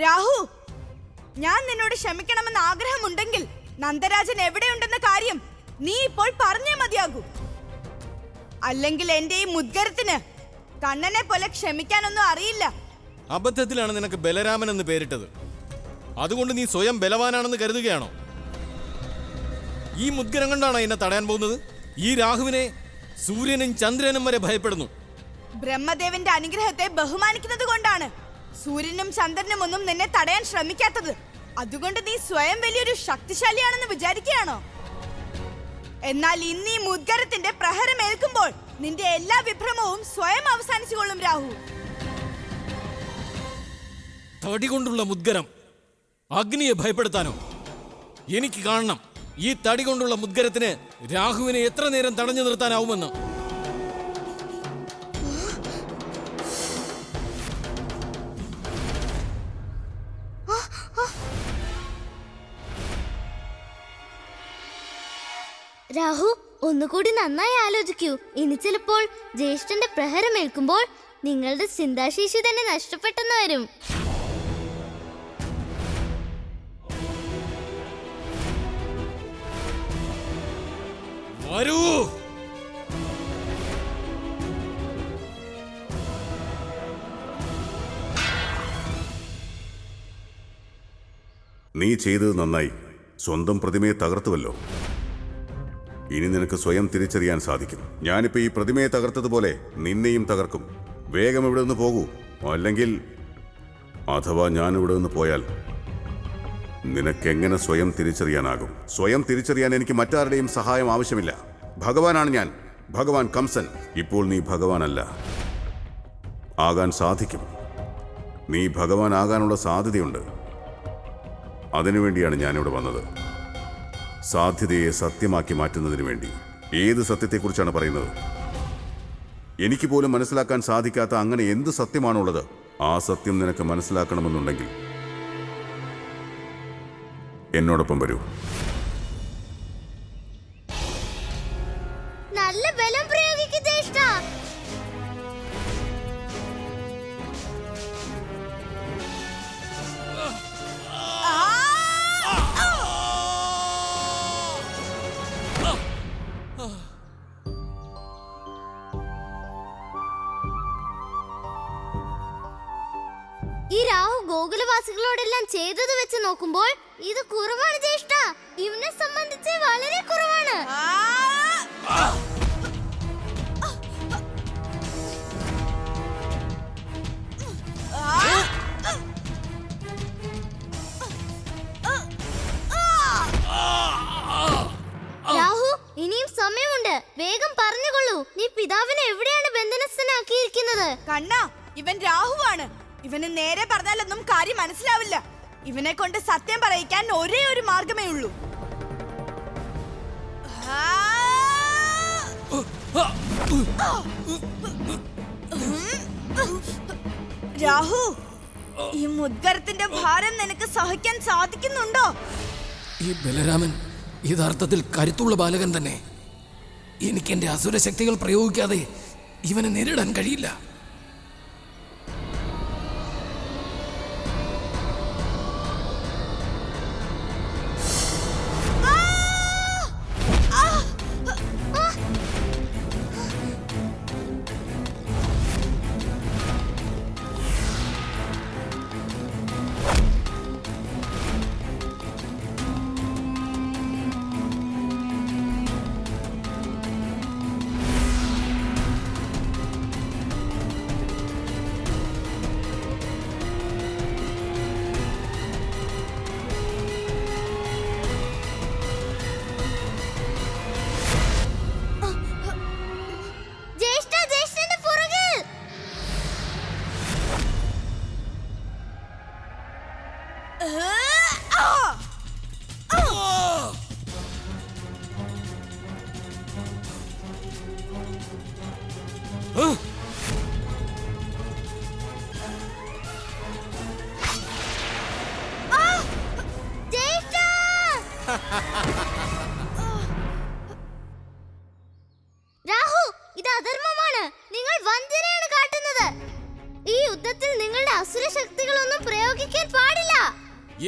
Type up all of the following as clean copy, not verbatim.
രാഹു, ഞാൻ നിന്നോട് ക്ഷമിക്കണമെന്ന് ആഗ്രഹമുണ്ടെങ്കിൽ നന്ദരാജൻ എവിടെയുണ്ടെന്ന കാര്യം നീ ഇപ്പോൾ പറഞ്ഞേ മതിയാകൂ. അല്ലെങ്കിൽ എന്റെ ഈ മുദ്ഗരത്തിന് കണ്ണനെ പോലെ ക്ഷമിക്കാനൊന്നും അറിയില്ല. അബദ്ധത്തിലാണ് നിനക്ക് ബലരാമൻ എന്ന് പേരിട്ടത്. അതുകൊണ്ട് നീ സ്വയം ബലവാനാണെന്ന് കരുതുകയാണോ? ഈ മുദ്ഗരം കൊണ്ടാണ് എന്നെ തടയാൻ പോകുന്നത്. ഈ രാഹുവിനെ സൂര്യനും ചന്ദ്രനും വരെ ഭയപ്പെടുന്നു. ബ്രഹ്മദേവന്റെ അനുഗ്രഹത്തെ ബഹുമാനിക്കുന്നത് കൊണ്ടാണ് സൂര്യനും ചന്ദ്രനും ഒന്നും നിന്നെ തടയാൻ ശ്രമിക്കാത്തത്. അതുകൊണ്ട് നീ സ്വയം വലിയൊരു ശക്തിശാലിയാണെന്ന് വിചാരിക്കുകയാണോ? എന്നാൽ ഇന്ന് ഈ മുദ്ഗരത്തിന്റെ പ്രഹരമേൽക്കുമ്പോൾ നിന്റെ എല്ലാ വിഭ്രമവും സ്വയം അവസാനിച്ചുകൊള്ളും രാഹു. തടി കൊണ്ടുള്ള മുദ്ഗരം അഗ്നിയെ ഭയപ്പെടുത്താനോ? എനിക്ക് കാണണം ഈ തടി കൊണ്ടുള്ള മുദ്ഗരത്തിന് രാഹുവിനെ എത്ര നേരം തടഞ്ഞു നിർത്താനാവുമെന്ന്. രാഹു, ഒന്നുകൂടി നന്നായി ആലോചിക്കൂ. ഇനി ചിലപ്പോൾ ജ്യേഷ്ഠന്റെ പ്രഹരമേൽക്കുമ്പോൾ നിങ്ങളുടെ ചിന്താശേഷി തന്നെ നഷ്ടപ്പെട്ടെന്ന് വരും. വരൂ. നീ ചെയ്തത് നന്നായി. സ്വന്തം പ്രതിമയെ തകർത്തുവല്ലോ. ഇനി നിനക്ക് സ്വയം തിരിച്ചറിയാൻ സാധിക്കും. ഞാനിപ്പോ ഈ പ്രതിമയെ തകർത്തതുപോലെ നിന്നെയും തകർക്കും. വേഗം ഇവിടെ നിന്ന് പോകൂ. അല്ലെങ്കിൽ അഥവാ ഞാൻ ഇവിടെ നിന്ന് പോയാൽ നിനക്കെങ്ങനെ സ്വയം തിരിച്ചറിയാനാകും? സ്വയം തിരിച്ചറിയാൻ എനിക്ക് മറ്റാരുടെയും സഹായം ആവശ്യമില്ല. ഭഗവാനാണ് ഞാൻ, ഭഗവാൻ കംസൻ. ഇപ്പോൾ നീ ഭഗവാനല്ല. ആകാൻ സാധിക്കും. നീ ഭഗവാനാകാനുള്ള സാധ്യതയുണ്ട്. അതിനുവേണ്ടിയാണ് ഞാനിവിടെ വന്നത്. സാധ്യതയെ സത്യമാക്കി മാറ്റുന്നതിന് വേണ്ടി. ഏത് സത്യത്തെക്കുറിച്ചാണ് പറയുന്നത്? എനിക്ക് പോലും മനസ്സിലാക്കാൻ സാധിക്കാത്ത അങ്ങനെ എന്ത് സത്യമാണുള്ളത്? ആ സത്യം നിനക്ക് മനസ്സിലാക്കണമെന്നുണ്ടെങ്കിൽ എന്നോടൊപ്പം വരൂ. നല്ല ബലം പ്രയോഗിക്കൂ ജ്യേഷ്ഠ. ഈ രാഹു ഗോകുലവാസികളോടെല്ലാം ചെയ്തത് വെച്ച് നോക്കുമ്പോൾ ഇത് കുറവാണ് ജ്യേഷ്ഠ. ഇവനെ സംബന്ധിച്ച് വളരെ കുറവാണ്. രാഹു, ഇനിയും സമയമുണ്ട്. വേഗം പറഞ്ഞുകൊള്ളൂ. നീ പിതാവിനെ എവിടെയാണ് ബന്ധനസ്ഥനാക്കിയിരിക്കുന്നത്? കണ്ണാ, ഇവൻ രാഹുവാണ്. ഇവന് നേരെ പറഞ്ഞാലൊന്നും കാര്യം മനസ്സിലാവില്ല. ഇവനെ കൊണ്ട് സത്യം പറയിക്കാൻ ഒരേ ഒരു മാർഗമേ ഉള്ളൂ. രാഹു, ഈ മുദ്ഗരത്തിന്റെ ഭാരം നിനക്ക് സഹിക്കാൻ സാധിക്കുന്നുണ്ടോ? ഈ ബലരാമൻ യഥാർത്ഥത്തിൽ കരുത്തുള്ള ബാലകൻ തന്നെ. എനിക്ക് എന്റെ അസുര ശക്തികൾ പ്രയോഗിക്കാതെ ഇവനെ നേരിടാൻ കഴിയില്ല.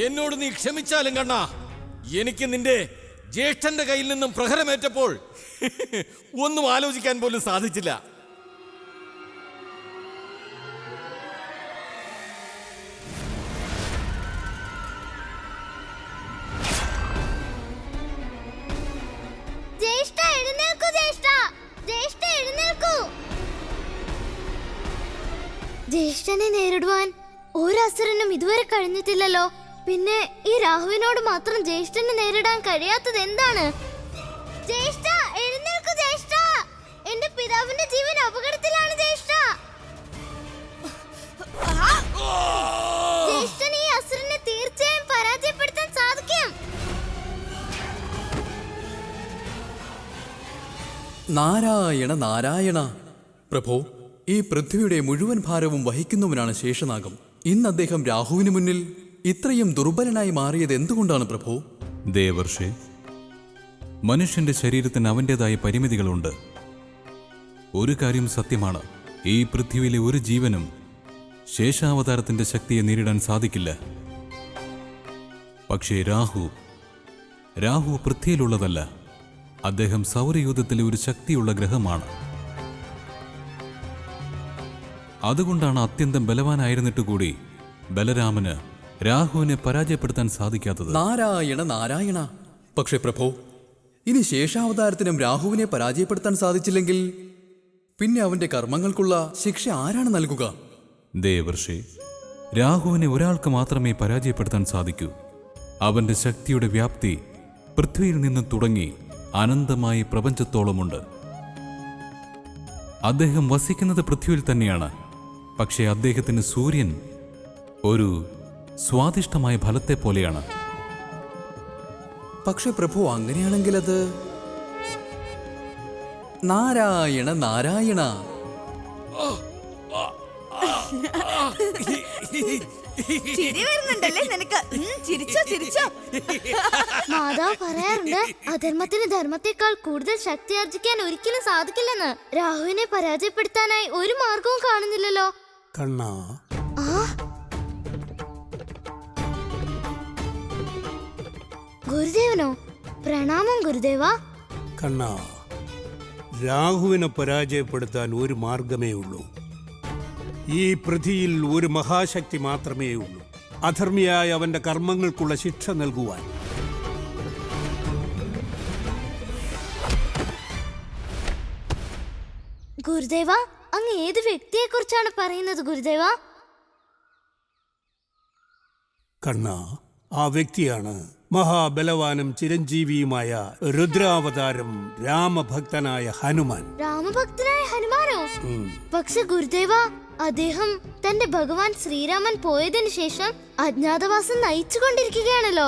എന്നോട് നീ ക്ഷമിച്ചാലും കണ്ണാ, എനിക്ക് നിന്റെ ജ്യേഷ്ഠന്റെ കയ്യിൽ നിന്നും പ്രഹരമേറ്റപ്പോൾ ഒന്നും ആലോചിക്കാൻ പോലും സാധിച്ചില്ല. ജ്യേഷ്ഠ എഴുന്നേൽക്കൂ, ജ്യേഷ്ഠ, ജ്യേഷ്ഠ എഴുന്നേൽക്കൂ. ജ്യേഷ്ഠനെ നേരിടുവാൻ ഒരു അസുരനും ഇതുവരെ കഴിഞ്ഞിട്ടില്ലല്ലോ. പിന്നെ ഈ രാഹുവിനോട് മാത്രം ജ്യേഷ്ഠനെ നേരിടാൻ കഴിയാത്തത് എന്താണ്? ജ്യേഷ്ഠ എഴുന്നേൽക്കൂ, ജ്യേഷ്ഠ, എന്റെ പിതാവിന്റെ ജീവൻ അപകടത്തിലാണ് ജ്യേഷ്ഠ. ജ്യേഷ്ഠന് ഈ അസുരനെ തീർച്ചയായും പരാജയപ്പെടുത്താൻ സാധിക്കും. നാരായണ നാരായണ. പ്രഭോ, ഈ പൃഥ്വിയുടെ മുഴുവൻ ഭാരവും വഹിക്കുന്നവനാണ് ശേഷനാഗം. ഇന്ന് അദ്ദേഹം രാഹുവിന് മുന്നിൽ ഇത്രയും ദുർബലനായി മാറിയത് എന്തുകൊണ്ടാണ് പ്രഭോ? ദേവർഷേ, മനുഷ്യന്റെ ശരീരത്തിന് അവൻ്റെതായ പരിമിതികളുണ്ട്. ഒരു കാര്യം സത്യമാണ്, ഈ പൃഥ്വിയിലെ ഒരു ജീവനും ശേഷാവതാരത്തിന്റെ ശക്തിയെ നേരിടാൻ സാധിക്കില്ല. പക്ഷേ രാഹു പൃഥ്വിയിലുള്ളതല്ല. അദ്ദേഹം സൗരയൂഥത്തിലെ ഒരു ശക്തിയുള്ള ഗ്രഹമാണ്. അതുകൊണ്ടാണ് അത്യന്തം ബലവാനായിരുന്നിട്ട് കൂടി ബലരാമന് രാഹുവിനെ പരാജയപ്പെടുത്താൻ സാധിക്കാത്തത്. നാരായണ നാരായണ. പക്ഷേ പ്രഭോ, ഇനി ശേഷാവതാരത്തിനും രാഹുവിനെ പരാജയപ്പെടുത്താൻ സാധിച്ചില്ലെങ്കിൽ പിന്നെ അവന്റെ കർമ്മങ്ങൾക്കുള്ള ശിക്ഷ ആരാണ് നൽകുക? ദേവർഷേ, രാഹുവിനെ ഒരാൾക്ക് മാത്രമേ പരാജയപ്പെടുത്താൻ സാധിക്കൂ. അവന്റെ ശക്തിയുടെ വ്യാപ്തി പൃഥ്വിയിൽ നിന്ന് തുടങ്ങി അനന്തമായി പ്രപഞ്ചത്തോളമുണ്ട്. അദ്ദേഹം വസിക്കുന്നത് പൃഥ്വിയിൽ തന്നെയാണ്. പക്ഷേ അദ്ദേഹത്തിന് സൂര്യൻ ഒരു സ്വാദിഷ്ടമായ ഫലത്തെ പോലെയാണ്. പക്ഷെ പ്രഭു, അങ്ങനെയാണെങ്കിൽ അത് നാരായണ നാരായണ. ചിരി വരുന്നുണ്ടല്ലേ നിനക്ക്? ചിരിച്ചോ ചിരിച്ചോ. മാതാവ് പറയാറുണ്ട്, അധർമ്മത്തിന് ധർമ്മത്തെക്കാൾ കൂടുതൽ ശക്തി ആർജിക്കാൻ ഒരിക്കലും സാധിക്കില്ലെന്ന്. രാഹുവിനെ പരാജയപ്പെടുത്താനായി ഒരു മാർഗവും കാണുന്നില്ലല്ലോ. കണ്ണാ, ഗുരുദേവനോ? പ്രണാമം ഗുരുദേവ. കണ്ണാ, രാഹുവിനെ പരാജയപ്പെടുത്താൻ ഒരു മാർഗമേ ഉള്ളൂ. ഈ പൃഥ്വിയിൽ ഒരു മഹാശക്തി മാത്രമേ ഉള്ളൂ, അധർമ്മിയായ അവന്റെ കർമ്മങ്ങൾക്കുള്ള ശിക്ഷ നൽകുവാൻ. ഗുരുദേവ, അങ്ങ് ഏത് വ്യക്തിയെ കുറിച്ചാണ് പറയുന്നത് ഗുരുദേവ? കണ്ണാ, ആ വ്യക്തിയാണ് മഹാബലവാനും ചിരഞ്ജീവിയുമായ രുദ്രാവതാരം രാമഭക്തനായ ഹനുമാൻ. രാമഭക്തനായ ഹനുമാനോ? പക്ഷെ ഗുരുദേവ, അദ്ദേഹം തന്റെ ഭഗവാൻ ശ്രീരാമൻ പോയതിനു ശേഷം അജ്ഞാതവാസം നയിച്ചുകൊണ്ടിരിക്കുകയാണല്ലോ.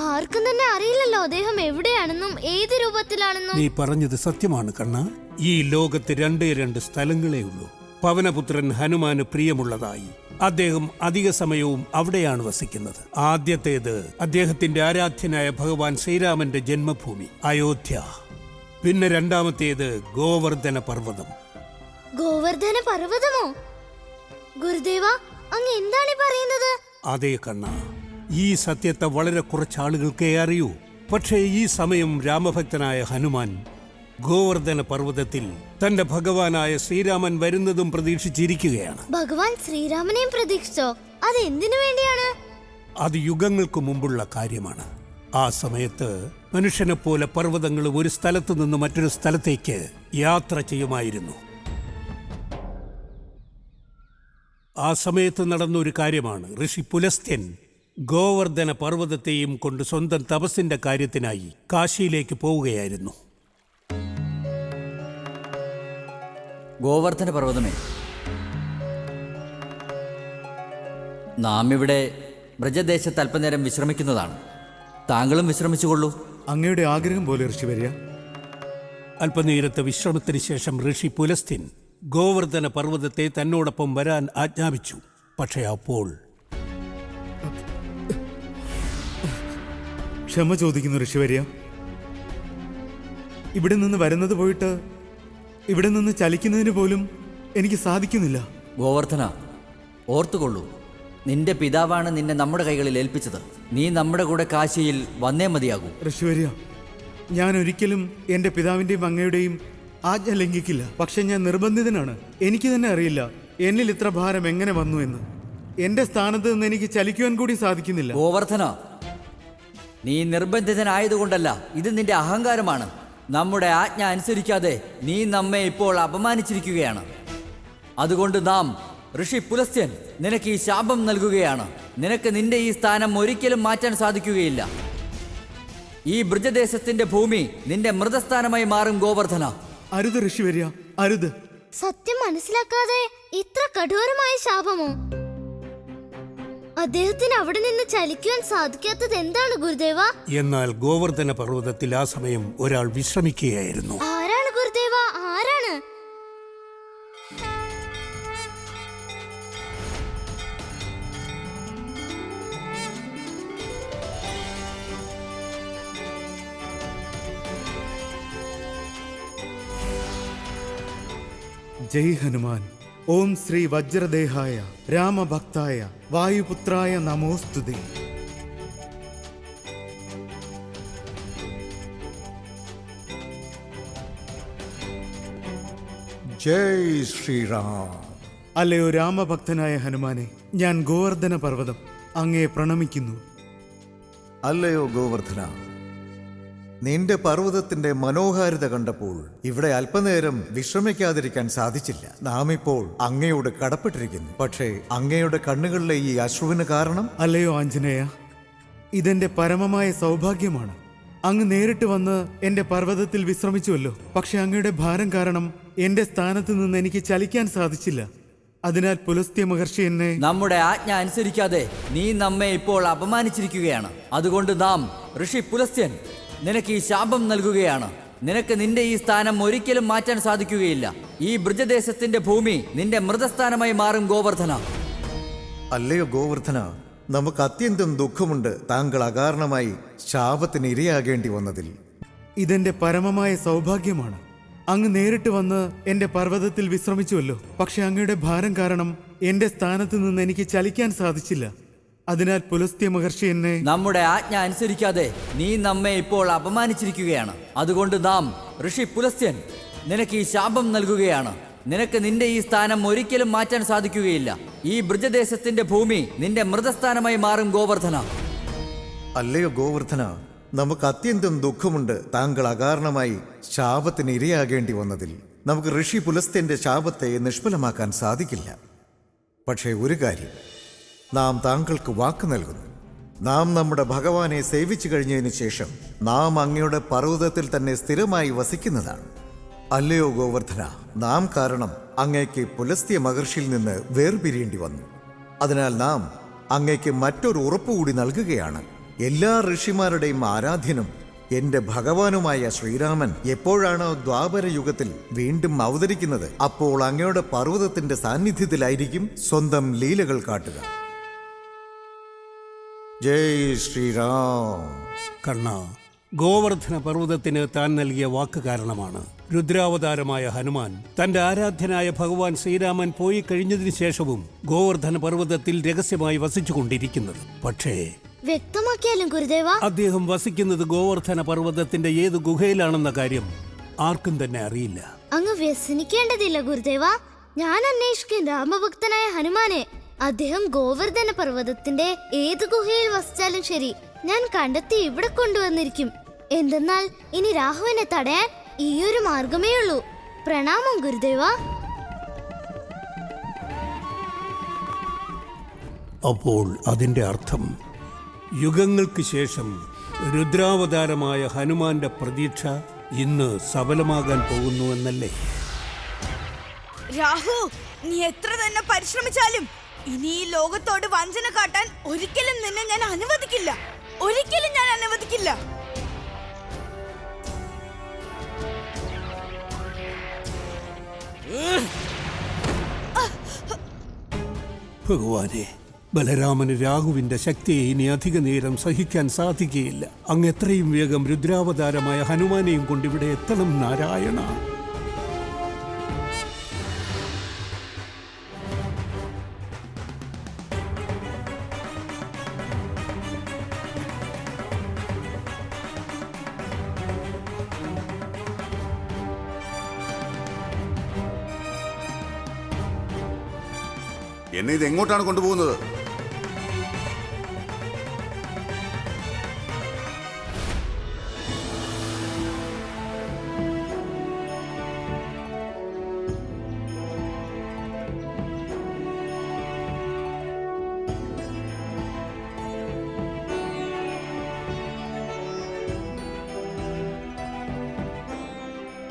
ആർക്കും തന്നെ അറിയില്ലല്ലോ അദ്ദേഹം എവിടെയാണെന്നും ഏത് രൂപത്തിലാണെന്നും. നീ പറഞ്ഞത് സത്യമാണ് കണ്ണാ. ഈ ലോകത്ത് രണ്ട് സ്ഥലങ്ങളേ ഉള്ളൂ പവനപുത്രൻ ഹനുമാന് പ്രിയമുള്ളതായി. അദ്ദേഹം അധിക സമയവും അവിടെയാണ് വസിക്കുന്നത്. ആദ്യത്തേത് അദ്ദേഹത്തിന്റെ ആരാധ്യനായ ഭഗവാൻ ശ്രീരാമന്റെ ജന്മഭൂമി അയോധ്യ. പിന്നെ രണ്ടാമത്തേത് ഗോവർദ്ധന പർവ്വതം. ഗോവർദ്ധന പർവ്വതമോ? ഗുരുദേവ, അങ്ങ് എന്താണ് പറയുന്നത്? അതേ കണ്ണാ, ഈ സത്യത്തെ വളരെ കുറച്ചാളുകൾക്കേ അറിയൂ. പക്ഷേ ഈ സമയം രാമഭക്തനായ ഹനുമാൻ ഗോവർദ്ധന പർവ്വതത്തിൽ തന്റെ ഭഗവാനായ ശ്രീരാമൻ വരുന്നതും പ്രതീക്ഷിച്ചിരിക്കുകയാണ്. ഭഗവാൻ ശ്രീരാമനെയും പ്രതീക്ഷിച്ചോ? അത് എന്തിനു വേണ്ടിയാണ്? അത് യുഗങ്ങൾക്ക് മുമ്പുള്ള കാര്യമാണ്. ആ സമയത്ത് മനുഷ്യനെ പോലെ പർവ്വതങ്ങൾ ഒരു സ്ഥലത്തു നിന്ന് മറ്റൊരു സ്ഥലത്തേക്ക് യാത്ര ചെയ്യുമായിരുന്നു. ആ സമയത്ത് നടന്നൊരു കാര്യമാണ്, ഋഷി പുലസ്ത്യൻ ഗോവർദ്ധന പർവ്വതത്തെയും കൊണ്ട് സ്വന്തം തപസ്സിന്റെ കാര്യത്തിനായി കാശിയിലേക്ക് പോവുകയായിരുന്നു. ഗോവർദ്ധന പർവ്വതമേ, നാം ഇവിടെ ബ്രജദേശത്ത് അല്പനേരം വിശ്രമിക്കുന്നതാണ്. താങ്കളും വിശ്രമിച്ചുകൊള്ളൂ. അങ്ങയുടെ ആഗ്രഹം പോലെ ഋഷിവര്യ. അല്പനേരത്തെ വിശ്രമത്തിന് ശേഷം ഋഷി പുലസ്ത്യൻ ഗോവർദ്ധന പർവ്വതത്തെ തന്നോടൊപ്പം വരാൻ ആജ്ഞാപിച്ചു. പക്ഷേ അപ്പോൾ ക്ഷമ ചോദിക്കുന്നു ഋഷിവര്യ. ഇവിടെ നിന്ന് വരുന്നത് പോയിട്ട് ഇവിടെ നിന്ന് ചലിക്കുന്നതിന് പോലും എനിക്ക് സാധിക്കുന്നില്ല. ഗോവർദ്ധന, ഓർത്തുകൊള്ളൂ, നിന്റെ പിതാവാണ് നിന്നെ നമ്മുടെ കൈകളിൽ ഏൽപ്പിച്ചത്. നീ നമ്മുടെ കൂടെ കാശിയിൽ വന്നേ മതിയാകൂ. ഋഷിവര്യ, ഞാൻ ഒരിക്കലും എൻ്റെ പിതാവിൻ്റെയും അങ്ങയുടെയും ആജ്ഞ ലംഘിക്കില്ല. പക്ഷെ ഞാൻ നിർബന്ധിതനാണ്. എനിക്ക് തന്നെ അറിയില്ല എന്നിൽ ഇത്ര ഭാരം എങ്ങനെ വന്നു എന്ന്. എൻ്റെ സ്ഥാനത്ത് നിന്ന് എനിക്ക് ചലിക്കുവാൻ കൂടി സാധിക്കുന്നില്ല. ഗോവർദ്ധന, നീ നിർബന്ധിതനായതുകൊണ്ടല്ല, ഇത് നിന്റെ അഹങ്കാരമാണ്. നമ്മുടെ ആജ്ഞ അനുസരിക്കാതെ നീ നമ്മെ ഇപ്പോൾ അപമാനിച്ചിരിക്കുകയാണ്. അതുകൊണ്ട് നാം ഋഷി പുലസ്ത്യൻ നിനക്ക് ഈ ശാപം നൽകുകയാണ്. നിനക്ക് നിന്റെ ഈ സ്ഥാനം ഒരിക്കലും മാറ്റാൻ സാധിക്കുകയില്ല. ഈ ബ്രജദേശത്തിന്റെ ഭൂമി നിന്റെ മൃതസ്ഥാനമായി മാറും. ഗോവർദ്ധന, അരുത് ഋഷിവര്യ, അരുത്. സത്യം മനസ്സിലാക്കാതെ ഇത്ര കഠോരമായ ശാപമോ? അദ്ദേഹത്തിന് അവിടെ നിന്ന് ചലിക്കുവാൻ സാധിക്കാത്തത് എന്താണ് ഗുരുദേവ? എന്നാൽ ഗോവർദ്ധന പർവ്വതത്തിൽ ആ സമയം ഒരാൾ വിശ്രമിക്കുകയായിരുന്നു. ആരാണ് ഗുരുദേവ? ആരാണ്? ജയ് ഹനുമാൻ. ഓം ശ്രീ വജ്രദേഹായ രാമഭക്തായ വായുപുത്രായ നമോസ്തുതേ. ജയ് ശ്രീറാം. അല്ലയോ രാമഭക്തനായ ഹനുമാനെ, ഞാൻ ഗോവർദ്ധന പർവ്വതം അങ്ങയെ പ്രണമിക്കുന്നു. അല്ലയോ ഗോവർദ്ധന, നിന്റെ പർവ്വതത്തിന്റെ മനോഹാരിത കണ്ടപ്പോൾ ഇവിടെ അല്പനേരം വിശ്രമിക്കാതിരിക്കാൻ സാധിച്ചില്ല. നാം ഇപ്പോൾ അങ്ങയോട് കടപ്പെട്ടിരിക്കുന്നു. പക്ഷേ അങ്ങയുടെ കണ്ണുകളിലെ ഈ അശ്രുവിന് കാരണം? അല്ലയോ ആഞ്ജനേയ, ഇതെന്റെ പരമമായ സൗഭാഗ്യമാണ്. അങ്ങ് നേരിട്ട് വന്ന് എന്റെ പർവ്വതത്തിൽ വിശ്രമിച്ചുവല്ലോ. പക്ഷെ അങ്ങയുടെ ഭാരം കാരണം എന്റെ സ്ഥാനത്ത് നിന്ന് എനിക്ക് ചലിക്കാൻ സാധിച്ചില്ല. അതിനാൽ പുലസ്ത്യ മഹർഷി എന്നെ... നമ്മുടെ ആജ്ഞ അനുസരിക്കാതെ നീ നമ്മെ ഇപ്പോൾ അപമാനിച്ചിരിക്കുകയാണ്. അതുകൊണ്ട് നാം ഋഷി പുലസ്ത്യൻ നിനക്ക് ഈ ശാപം നൽകുകയാണ്. നിനക്ക് നിന്റെ ഈ സ്ഥാനം ഒരിക്കലും മാറ്റാൻ സാധിക്കുകയില്ല. ഈ ബ്രജദേശത്തിന്റെ ഭൂമി നിന്റെ മൃതസ്ഥാനമായി മാറും. ഗോവർദ്ധന, അല്ലയോ ഗോവർദ്ധന, നമുക്ക് അത്യന്തം ദുഃഖമുണ്ട് താങ്കൾ അകാരണമായി ശാപത്തിന് ഇരയാകേണ്ടി വന്നതിൽ. ഇതെന്റെ പരമമായ സൗഭാഗ്യമാണ്. അങ്ങ് നേരിട്ട് വന്ന് എന്റെ പർവ്വതത്തിൽ വിശ്രമിച്ചുവല്ലോ. പക്ഷെ അങ്ങയുടെ ഭാരം കാരണം എന്റെ സ്ഥാനത്ത് നിന്ന് എനിക്ക് ചലിക്കാൻ സാധിച്ചില്ല. അതിനാൽ പുലസ്ത്യ മഹർഷി എന്നെ... നമ്മുടെ ആജ്ഞ അനുസരിക്കാതെ നീ നമ്മെ ഇപ്പോൾ അപമാനിച്ചിരിക്കുകയാണ്. അതുകൊണ്ട് നാം ഋഷി പുലസ്ത്യൻ നിനക്ക് ഈ ശാപം നൽകുകയാണ്. നിനക്ക് നിന്റെ ഈ സ്ഥാനം ഒരിക്കലും മാറ്റാൻ സാധിക്കുകയില്ല. ഈ ബ്രജദേശത്തിന്റെ ഭൂമി നിന്റെ മൃതസ്ഥാനമായി മാറും. ഗോവർദ്ധന, അല്ലയോ ഗോവർദ്ധന, നമുക്ക് അത്യന്തം ദുഃഖമുണ്ട് താങ്കൾ അകാരണമായി ശാപത്തിന് ഇരയാകേണ്ടി വന്നതിൽ. നമുക്ക് ഋഷി പുലസ്ത്യന്റെ ശാപത്തെ നിഷ്ഫലമാക്കാൻ സാധിക്കില്ല. പക്ഷേ ഒരു കാര്യം, നാം താങ്കൾക്ക് വാക്ക് നൽകുന്നു. നാം നമ്മുടെ ഭഗവാനെ സേവിച്ചു കഴിഞ്ഞതിന് ശേഷം നാം അങ്ങയുടെ പർവ്വതത്തിൽ തന്നെ സ്ഥിരമായി വസിക്കുന്നതാണ്. അല്ലയോ ഗോവർദ്ധന, നാം കാരണം അങ്ങയ്ക്ക് പുലസ്ത്യ മഹർഷിയിൽ നിന്ന് വേർപിരിയേണ്ടി വന്നു. അതിനാൽ നാം അങ്ങയ്ക്ക് മറ്റൊരു ഉറപ്പുകൂടി നൽകുകയാണ്. എല്ലാ ഋഷിമാരുടെയും ആരാധ്യനും എന്റെ ഭഗവാനുമായ ശ്രീരാമൻ എപ്പോഴാണോ ദ്വാപര യുഗത്തിൽ വീണ്ടും അവതരിക്കുന്നത്, അപ്പോൾ അങ്ങയുടെ പർവ്വതത്തിന്റെ സാന്നിധ്യത്തിലായിരിക്കും സ്വന്തം ലീലകൾ കാട്ടുക. ജയ് ശ്രീറാം. കണ്ണ, ഗോവർദ്ധന പർവ്വതത്തിന് താൻ നൽകിയ വാക്ക് കാരണമാണ് രുദ്രാവതാരമായ ഹനുമാൻ തന്റെ ആരാധ്യനായ ഭഗവാൻ ശ്രീരാമൻ പോയി കഴിഞ്ഞതിന് ശേഷവും ഗോവർദ്ധന പർവ്വതത്തിൽ രഹസ്യമായി വസിച്ചുകൊണ്ടിരിക്കുന്നത്. പക്ഷേ വ്യക്തമാക്കിയാലും ഗുരുദേവ, അദ്ദേഹം വസിക്കുന്നത് ഗോവർദ്ധന പർവ്വതത്തിന്റെ ഏത് ഗുഹയിലാണെന്ന കാര്യം ആർക്കും തന്നെ അറിയില്ല. അങ്ങ് വ്യസനിക്കേണ്ടതില്ല ഗുരുദേവ. ഞാൻ അന്വേഷിക്കും രാമഭക്തനായ ഹനുമാനെ. അദ്ദേഹം ഗോവർദ്ധന പർവ്വതത്തിന്റെ ഏത് ഗുഹയിൽ വസിച്ചാലും ശരി, ഞാൻ കണ്ടെത്തി ഇവിടെ കൊണ്ടുവന്നിരിക്കും. എന്തെന്നാൽ ഇനി രാഹുവിനെ തടയാൻ ഈയൊരു മാർഗമേ ഉള്ളൂ. പ്രണാമം ഗുരുദേവ. അപ്പോൾ അതിന്റെ അർത്ഥം യുഗങ്ങൾക്ക് ശേഷം രുദ്രാവതാരമായ ഹനുമാന്റെ പ്രതീക്ഷ ഇന്ന് സഫലമാകാൻ പോകുന്നുവെന്നല്ലേ? രാഹു, നീ എത്ര തന്നെ പരിശ്രമിച്ചാലും ഇനി ഈ ലോകത്തോട് വഞ്ചന കാട്ടാൻ ഒരിക്കലും നിന്നെ ഞാൻ അനുവദിക്കില്ല. ഒരിക്കലും ഞാൻ അനുവദിക്കില്ല. ഭഗവാനെ, ബലരാമന് രാഹുവിന്റെ ശക്തിയെ ഇനി അധിക നേരം സഹിക്കാൻ സാധിക്കുകയില്ല. അങ്ങ് എത്രയും വേഗം രുദ്രാവതാരമായ ഹനുമാനെയും കൊണ്ടിവിടെ എത്തണം നാരായണ. എന്നെ ഇത് എങ്ങോട്ടാണ് കൊണ്ടുപോകുന്നത്?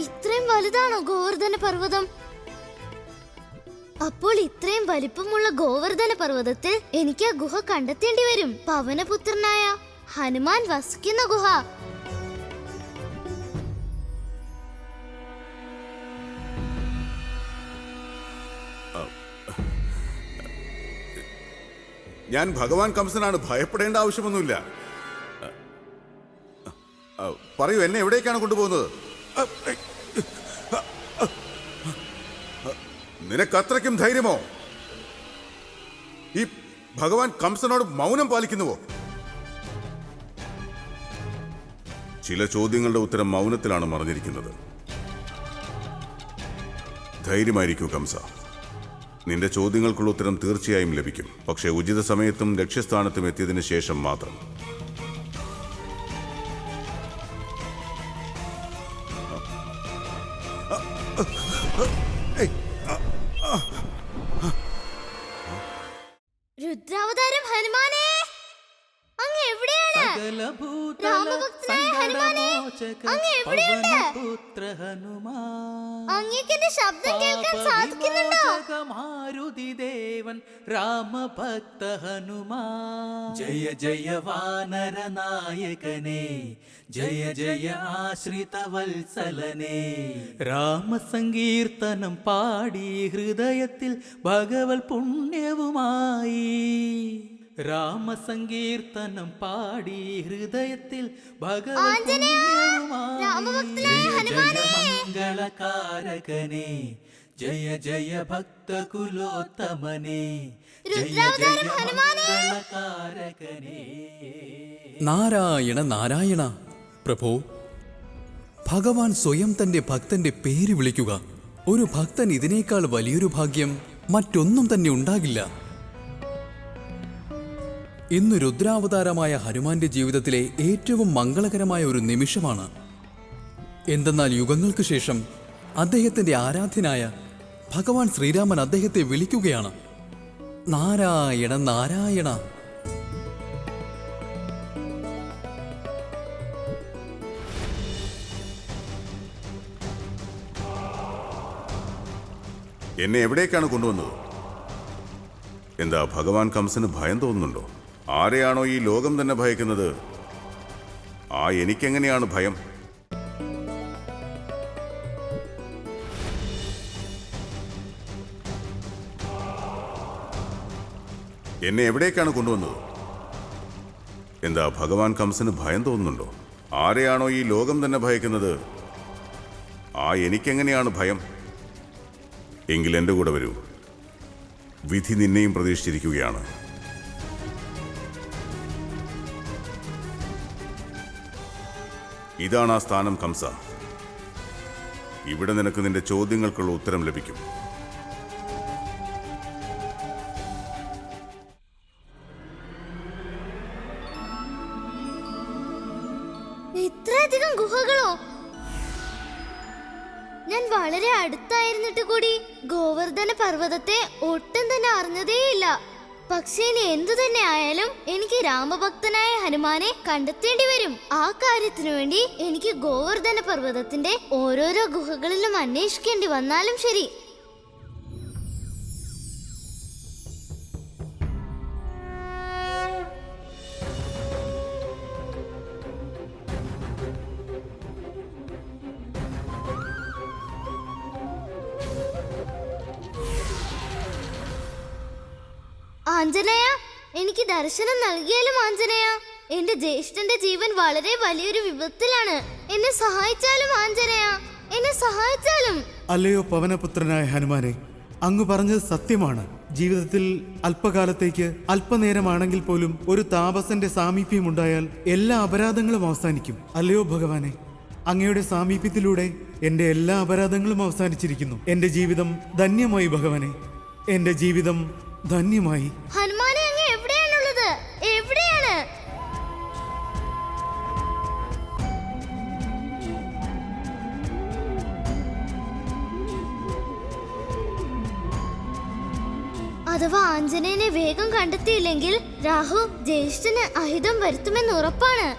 ഇത്രയും വലുതാണോ ഗോവർദ്ധന പർവ്വതം? അപ്പോൾ ഇത്രയും വലിപ്പമുള്ള ഗോവർദ്ധന പർവ്വതത്തിൽ എനിക്ക് ആ ഗുഹ കണ്ടെത്തേണ്ടി വരും. പവനപുത്രനായ ഹനുമാൻ വസിക്കുന്ന ഗുഹ. ഞാൻ ഭഗവാൻ കംസനാണ്, ഭയപ്പെടേണ്ട ആവശ്യമൊന്നുമില്ല. പറയൂ, എന്നെ എവിടേക്കാണ് കൊണ്ടുപോകുന്നത്? നിനക്കത്രയ്ക്കും ധൈര്യമോ? ഈ ഭഗവാൻ കംസനോട് മൗനം പാലിക്കുന്നുവോ? ചില ചോദ്യങ്ങളുടെ ഉത്തരം മൗനത്തിലാണ് മറഞ്ഞിരിക്കുന്നത്. ധൈര്യമായിരിക്കൂ കംസ, നിന്റെ ചോദ്യങ്ങൾക്കുള്ള ഉത്തരം തീർച്ചയായും ലഭിക്കും. പക്ഷേ ഉചിത സമയത്തും ലക്ഷ്യസ്ഥാനത്തും എത്തിയതിനു ശേഷം മാത്രം. രുദ്രാവതാരം ഹനുമാനേ, അങ്ങ് എവിടെയാണ്? രാമഭക്തനായ ഹനുമാനേ, അങ്ങ് എവിടെയുണ്ട്? അങ്ങേക്ക് എന്റെ ശബ്ദം കേൾക്കാൻ സാധിക്കുന്നുണ്ടോ? മാരുതിദേവൻ രാമഭക്ത ഹനുമാൻ, ജയ ജയ വാനര നായകനേ, ജയ ജയ ആശ്രിത വത്സലനേ. രാമസങ്കീർത്തനം പാടി ഹൃദയത്തിൽ ഭഗവത് പുണ്യവുമായി. രാമസങ്കീർത്തനം പാടി ഹൃദയത്തിൽ ഭഗവത് മംഗളകാരകനേ, ജയ ജയ ഭക്തകുലോത്തമനേ, ജയ ജയ മംഗളകാരകനേ. നാരായണ നാരായണ. പ്രഭോ, ഭഗവാൻ സ്വയം തന്റെ ഭക്തന്റെ പേര് വിളിക്കുക. ഒരു ഭക്തൻ ഇതിനേക്കാൾ വലിയൊരു ഭാഗ്യം മറ്റൊന്നും തന്നെ ഉണ്ടാകില്ല. ഇന്ന് രുദ്രാവതാരമായ ഹനുമാന്റെ ജീവിതത്തിലെ ഏറ്റവും മംഗളകരമായ ഒരു നിമിഷമാണ്. എന്തെന്നാൽ യുഗങ്ങൾക്ക് ശേഷം അദ്ദേഹത്തിന്റെ ആരാധ്യനായ ഭഗവാൻ ശ്രീരാമൻ അദ്ദേഹത്തെ വിളിക്കുകയാണ്. നാരായണ നാരായണ. എന്നെ എവിടേക്കാണ് കൊണ്ടുവന്നത്? എന്താ ഭഗവാൻ കംസന് ഭയം തോന്നുന്നുണ്ടോ? ആരെയാണോ ഈ ലോകം തന്നെ ഭയക്കുന്നത്, ആ എനിക്കെങ്ങനെയാണ് ഭയം? എന്നെ എവിടേക്കാണ് കൊണ്ടുവന്നത്? എന്താ ഭഗവാൻ കംസന് ഭയം തോന്നുന്നുണ്ടോ? ആരെയാണോ ഈ ലോകം തന്നെ ഭയക്കുന്നത്, ആ എനിക്കെങ്ങനെയാണ് ഭയം? എങ്കിൽ എൻ്റെ കൂടെ വരൂ, വിധി നിന്നെയും പ്രതീക്ഷിച്ചിരിക്കുകയാണ്. ഇതാണ് ആ സ്ഥാനം കംസ. ഇവിടെ നിനക്ക് നിന്റെ ചോദ്യങ്ങൾക്കുള്ള ഉത്തരം ലഭിക്കും. ഇത്രയധികം ഗുഹകളോ? ഞാൻ വളരെ അടുത്തായിരുന്നിട്ട് കൂടി ഗോവർദ്ധന പർവ്വതത്തെ ഒട്ടും തന്നെ അറിഞ്ഞതേയില്ല. പക്ഷേ ഇനി എന്തു തന്നെ ആയാലും എനിക്ക് രാമഭക്തനായ ഹനുമാനെ കണ്ടെത്തേണ്ടി വരും. ആ കാര്യത്തിനു വേണ്ടി എനിക്ക് ഗോവർദ്ധന പർവ്വതത്തിന്റെ ഓരോരോ ഗുഹകളിലും അന്വേഷിക്കേണ്ടി വന്നാലും ശരി. ആഞ്ജനേയ, എനിക്ക് ദർശനം നൽകിയാലും ആഞ്ജനേയ. എന്റെ ജ്യേഷ്ഠന്റെ ജീവൻ വളരെ വലിയൊരു വിപത്തിലാണ്. എന്നെ സഹായിച്ചാലും ആഞ്ജനേയ, എന്നെ സഹായിച്ചാലും. അല്ലയോ പവനപുത്രനായ ഹനുമാനെ, അങ്ങ് പറഞ്ഞത് സത്യമാണ്. ജീവിതത്തിൽ അല്പകാലത്തേക്ക്, അല്പനേരമാണെങ്കിൽ പോലും ഒരു താപസന്റെ സാമീപ്യം ഉണ്ടായാൽ എല്ലാ അപരാധങ്ങളും അവസാനിക്കും. അല്ലയോ ഭഗവാനെ, അങ്ങയുടെ സാമീപ്യത്തിലൂടെ എന്റെ എല്ലാ അപരാധങ്ങളും അവസാനിച്ചിരിക്കുന്നു. എന്റെ ജീവിതം ധന്യമായി ഭഗവാനെ, എന്റെ ജീവിതം ധന്യമായി. ഹനുമാനെ അങ്ങ് എവിടെയാണുള്ളത്? എവിടെയാണ്? അഥവാ ആഞ്ജനേയനെ വേഗം കണ്ടെത്തിയില്ലെങ്കിൽ രാഹു ജ്യേഷ്ഠന് അഹിതം വരുത്തുമെന്ന് ഉറപ്പാണ്.